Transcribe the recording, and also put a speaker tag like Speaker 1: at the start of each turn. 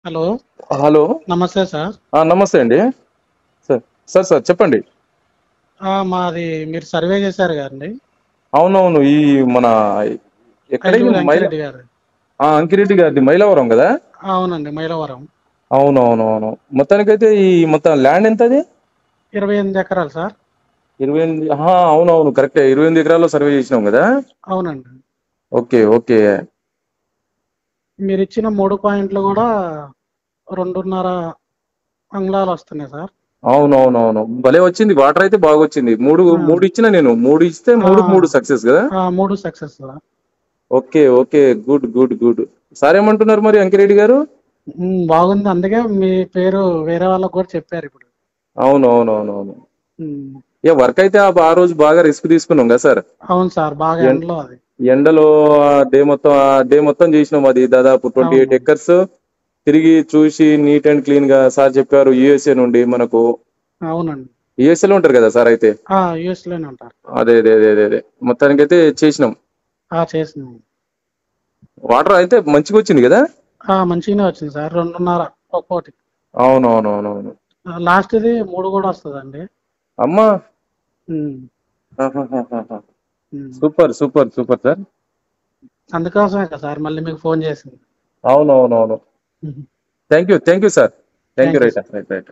Speaker 1: Hello.
Speaker 2: Hello.
Speaker 1: నమస్తే sir.
Speaker 2: నమస్తే అండి. సార్ సార్ సార్ చెప్పండి.
Speaker 1: మాది మీరు సర్వే చేశారు కదండి.
Speaker 2: అవునవును. ఈ మన ఎక్కడ ఇది
Speaker 1: ఐదుగురు అంకిరెడ్డి గారు.
Speaker 2: అంకిరెడ్డి గారిది మైలవరం కదా.
Speaker 1: అవునండి, మైలవరం.
Speaker 2: అవునవునవును. మొత్తానికైతే ఈ మొత్తం ల్యాండ్ ఎంత అది?
Speaker 1: 28 ఎకరాలు సార్.
Speaker 2: 28. అవునవును, కరెక్టే. 28 ఎకరాల్లో సర్వే చేసినాం కదా.
Speaker 1: అవునండి.
Speaker 2: Okay okay.
Speaker 1: మీరు ఇచ్చిన 3 పాయింట్లు కూడా 2.5 అంగుళాలు వస్తున్నాయి సార్.
Speaker 2: అవునవునవును, భలే వచ్చింది. వాటర్ అయితే బాగా వచ్చింది. మూడు
Speaker 1: ఆ,
Speaker 2: మూడు ఇచ్చిన నేను. మూడు ఇస్తే
Speaker 1: ఆ,
Speaker 2: మూడుకు మూడు సక్సెస్ కదా.
Speaker 1: 3 success sir.
Speaker 2: Okay okay. Good good good. Sir ఏమంటున్నారు మరి అంకిరెడ్డి గారు?
Speaker 1: బాగుంది, అందుకే మీ పేరు వేరే వాళ్ళకు కూడా చెప్పారు ఇప్పుడు.
Speaker 2: అవునవునవునవును.
Speaker 1: ఉమ్,
Speaker 2: వర్క్ అయితే ఆ రోజు బాగా రిస్క్ తీసుకున్నాం కదా సార్.
Speaker 1: అవును సార్, బాగా
Speaker 2: ఎన్-
Speaker 1: ఎండలో అది.
Speaker 2: ఎండలో ఆ డే మొత్తం చేసినాం. అది దాదాపు 28
Speaker 1: అవును.
Speaker 2: ఎకర్స్ తిరిగి చూసి నీట్ అండ్ క్లీన్ గా. సార్ చెప్పారు యుఎస్ఏ నుండి మనకు.
Speaker 1: అవునండి.
Speaker 2: యుఎస్ఏ లో ఉంటారు కదా సార్ అయితే.
Speaker 1: యుఎస్ లోనే ఉంటారు.
Speaker 2: అదే అదే అదే అదే అదే. మొత్తానికైతే చేసినాం.
Speaker 1: చేసినాం.
Speaker 2: వాటర్ అయితే మంచిగా వచ్చింది కదా.
Speaker 1: మంచిగానే వచ్చింది సార్, 2.5 ఒక్కోటి.
Speaker 2: అవునవునవునవును.
Speaker 1: లాస్ట్ది 3 కూడా వస్తుందండి.
Speaker 2: అమ్మా.
Speaker 1: ఉమ్,
Speaker 2: ఆహాహాహాహా.
Speaker 1: ఉమ్.
Speaker 2: Super super super sir.
Speaker 1: అందుకోసమే కదా సార్ మళ్ళీ మీకు ఫోన్ చేసింది.
Speaker 2: అవునవునవును. Thank you sir. Thank you.
Speaker 1: Thank you
Speaker 2: right
Speaker 1: sir.
Speaker 2: Right right.